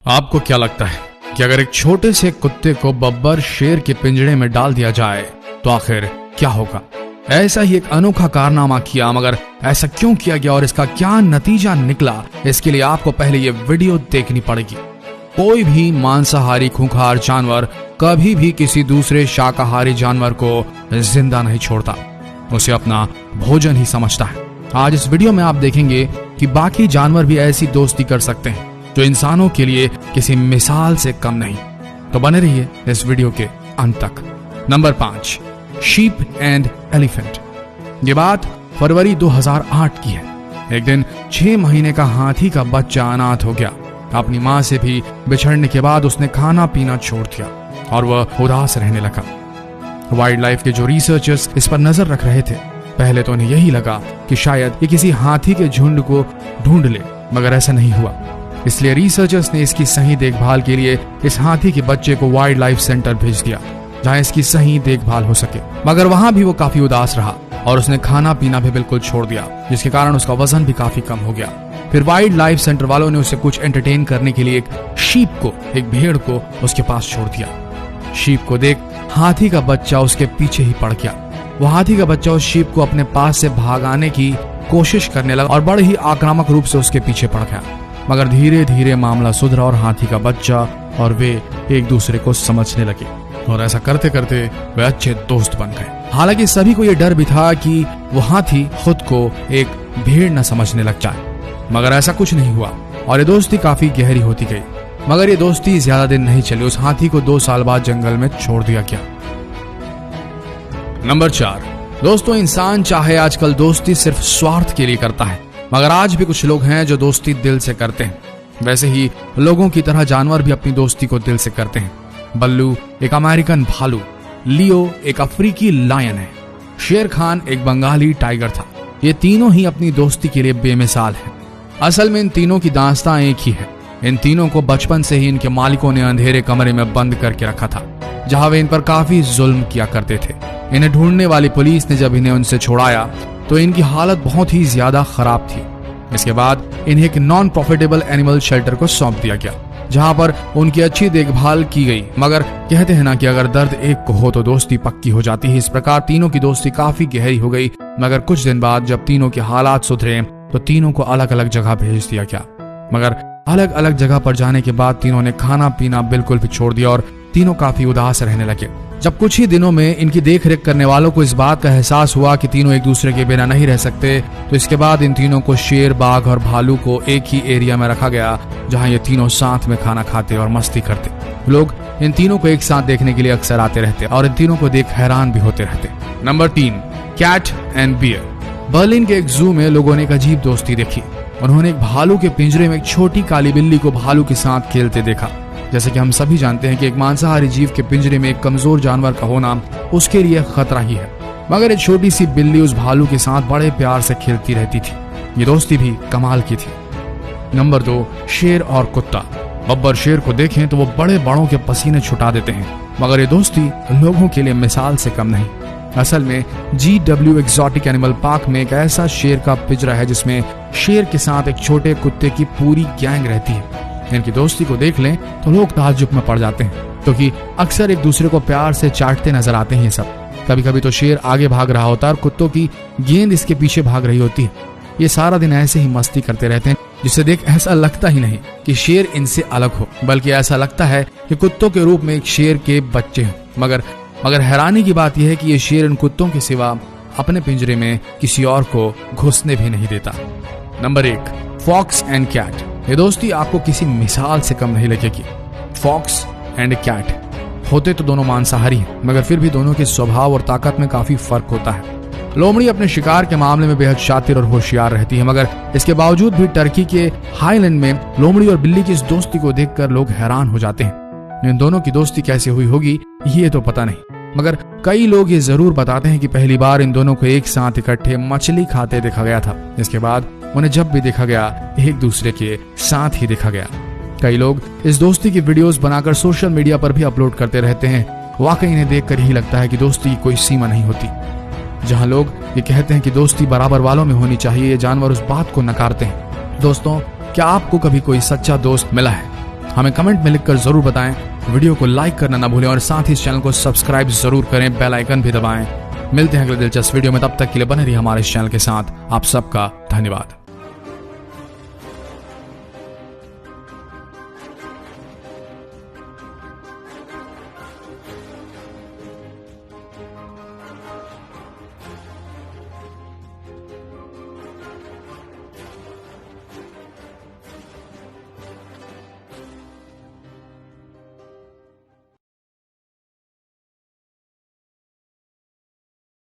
आपको क्या लगता है कि अगर एक छोटे से कुत्ते को बब्बर शेर के पिंजरे में डाल दिया जाए तो आखिर क्या होगा? ऐसा ही एक अनोखा कारनामा किया, मगर ऐसा क्यों किया गया और इसका क्या नतीजा निकला, इसके लिए आपको पहले ये वीडियो देखनी पड़ेगी। कोई भी मांसाहारी खूंखार जानवर कभी भी किसी दूसरे शाकाहारी जानवर को जिंदा नहीं छोड़ता, उसे अपना भोजन ही समझता है। आज इस वीडियो में आप देखेंगे कि बाकी जानवर भी ऐसी दोस्ती कर सकते हैं जो इंसानों के लिए किसी मिसाल से कम नहीं। तो बने रहिए इस वीडियो के अंत तक। Number 5, sheep and elephant. ये बात फरवरी 2008 की है। एक दिन 6 महीने का हाथी का बच्चा अनाथ हो गया। अपनी माँ से भी बिछड़ने के बाद उसने खाना पीना छोड़ दिया और वह उदास रहने लगा। वाइल्ड लाइफ के जो रिसर्चर्स इस पर नजर रख रहे थे, पहले तो उन्हें यही लगा कि शायद ये किसी हाथी के झुंड को ढूंढ ले, मगर ऐसा नहीं हुआ। इसलिए रिसर्चर्स ने इसकी सही देखभाल के लिए इस हाथी के बच्चे को वाइल्ड लाइफ सेंटर भेज दिया, जहां इसकी सही देखभाल हो सके। मगर वहां भी वो काफी उदास रहा और उसने खाना पीना भी बिल्कुल छोड़ दिया, जिसके कारण उसका वजन भी काफी कम हो गया। फिर वाइल्ड लाइफ सेंटर वालों ने उसे कुछ एंटरटेन करने के लिए एक भेड़ को उसके पास छोड़ दिया। शीप को देख हाथी का बच्चा उसके पीछे ही पड़ गया। वो हाथी का बच्चा उस शीप को अपने पास से भागाने की कोशिश करने लगा और बड़े ही आक्रामक रूप से उसके पीछे पड़ गया। मगर धीरे धीरे मामला सुधरा और हाथी का बच्चा और वे एक दूसरे को समझने लगे और ऐसा करते करते वे अच्छे दोस्त बन गए। हालांकि सभी को यह डर भी था कि वो हाथी खुद को एक भेड़ न समझने लग जाए, मगर ऐसा कुछ नहीं हुआ और ये दोस्ती काफी गहरी होती गई। मगर ये दोस्ती ज्यादा दिन नहीं चली। उस हाथी को 2 साल बाद जंगल में छोड़ दिया गया। नंबर 4, दोस्तों, इंसान चाहे आजकल दोस्ती सिर्फ स्वार्थ के लिए करता है, मगर आज भी कुछ लोग हैं जो दोस्ती दिल से करते हैं। वैसे ही लोगों की तरह जानवर भी अपनी दोस्ती को दिल से करते हैं। बल्लू एक अमेरिकन भालू, लियो एक अफ्रीकी लायन है, शेर खान एक बंगाली टाइगर था। ये तीनों ही अपनी दोस्ती के लिए बेमिसाल हैं। असल में इन तीनों की दास्तां एक ही है। इन तीनों को बचपन से ही इनके मालिकों ने अंधेरे कमरे में बंद करके रखा था, जहां वे इन पर काफी जुल्म किया करते थे। इन्हें ढूंढने वाली पुलिस ने जब इन्हें उनसे छुड़ाया तो इनकी हालत बहुत ही ज्यादा खराब थी। इसके बाद इन्हें एक नॉन प्रॉफिटेबल एनिमल शेल्टर को सौंप दिया गया, जहां पर उनकी अच्छी देखभाल की गई। मगर कहते हैं ना कि अगर दर्द एक को हो तो दोस्ती पक्की हो जाती है। इस प्रकार तीनों की दोस्ती काफी गहरी हो गई। मगर कुछ दिन बाद जब तीनों के हालात सुधरे तो तीनों को अलग अलग जगह भेज दिया गया। मगर अलग अलग जगह पर जाने के बाद तीनों ने खाना पीना बिल्कुल भी छोड़ दिया और तीनों काफी उदास रहने लगे। जब कुछ ही दिनों में इनकी देख रेख करने वालों को इस बात का एहसास हुआ कि तीनों एक दूसरे के बिना नहीं रह सकते, तो इसके बाद इन तीनों को शेर, बाघ और भालू को एक ही एरिया में रखा गया, जहां ये तीनों साथ में खाना खाते और मस्ती करते। लोग इन तीनों को एक साथ देखने के लिए अक्सर आते रहते और इन तीनों को देख हैरान भी होते रहते। Number 3, cat and bear. Berlin के एक जू में लोगों ने एक अजीब दोस्ती देखी। उन्होंने एक भालू के पिंजरे में एक छोटी काली बिल्ली को भालू के साथ खेलते देखा। जैसे कि हम सभी जानते हैं कि एक मांसाहारी जीव के पिंजरे में एक कमजोर जानवर का होना उसके लिए खतरा ही है, मगर एक छोटी सी बिल्ली उस भालू के साथ बड़े प्यार से खेलती रहती थी। ये दोस्ती भी कमाल की थी। नंबर 2, शेर और कुत्ता। बब्बर शेर को देखें तो वो बड़े बड़ों के पसीने छुटा देते हैं, मगर ये दोस्ती लोगों के लिए मिसाल से कम नहीं। असल में GW एक्सोटिक एनिमल पार्क में एक ऐसा शेर का पिंजरा है जिसमें शेर के साथ एक छोटे कुत्ते की पूरी गैंग रहती है। इनकी दोस्ती को देख लें तो लोग ताज्जुब में पड़ जाते हैं, क्योंकि अक्सर एक दूसरे को प्यार से चाटते नजर आते हैं। सब कभी कभी तो शेर आगे भाग रहा होता है और कुत्तों की गेंद इसके पीछे भाग रही होती है। ये सारा दिन ऐसे ही मस्ती करते रहते हैं, जिसे देख ऐसा लगता ही नहीं कि शेर इनसे अलग हो, बल्कि ऐसा लगता है कि कुत्तों के रूप में एक शेर के बच्चे हैं। मगर हैरानी की बात यह है कि ये शेर इन कुत्तों के सिवा अपने पिंजरे में किसी और को घुसने भी नहीं देता। Number 1, fox and cat. ये दोस्ती आपको किसी मिसाल से कम नहीं लगेगी। फॉक्स एंड कैट होते तो दोनों मांसाहारी हैं, मगर फिर भी दोनों के स्वभाव और ताकत में काफी फर्क होता है। लोमड़ी अपने शिकार के मामले में बेहद शातिर और होशियार रहती है, मगर इसके बावजूद भी टर्की के हाईलैंड में लोमड़ी और बिल्ली की इस दोस्ती को देखकर लोग हैरान हो जाते हैं। इन दोनों की दोस्ती कैसे हुई होगी ये तो पता नहीं, मगर कई लोग ये जरूर बताते हैं कि पहली बार इन दोनों को एक साथ इकट्ठे मछली खाते देखा गया था। इसके बाद उन्हें जब भी देखा गया एक दूसरे के साथ ही देखा गया। कई लोग इस दोस्ती की वीडियोस बनाकर सोशल मीडिया पर भी अपलोड करते रहते हैं। वाकई इन्हें देखकर ही लगता है कि दोस्ती की कोई सीमा नहीं होती। जहां लोग ये कहते हैं कि दोस्ती बराबर वालों में होनी चाहिए, ये जानवर उस बात को नकारते हैं। दोस्तों, क्या आपको कभी कोई सच्चा दोस्त मिला है? हमें कमेंट में लिखकर जरूर बताएं। वीडियो को लाइक करना ना भूलें और साथ ही इस चैनल को सब्सक्राइब जरूर करें, बेल आइकन भी दबाएं। मिलते हैं अगले दिलचस्प वीडियो में, तब तक के लिए बने रहिए हमारे इस चैनल के साथ। आप सबका धन्यवाद।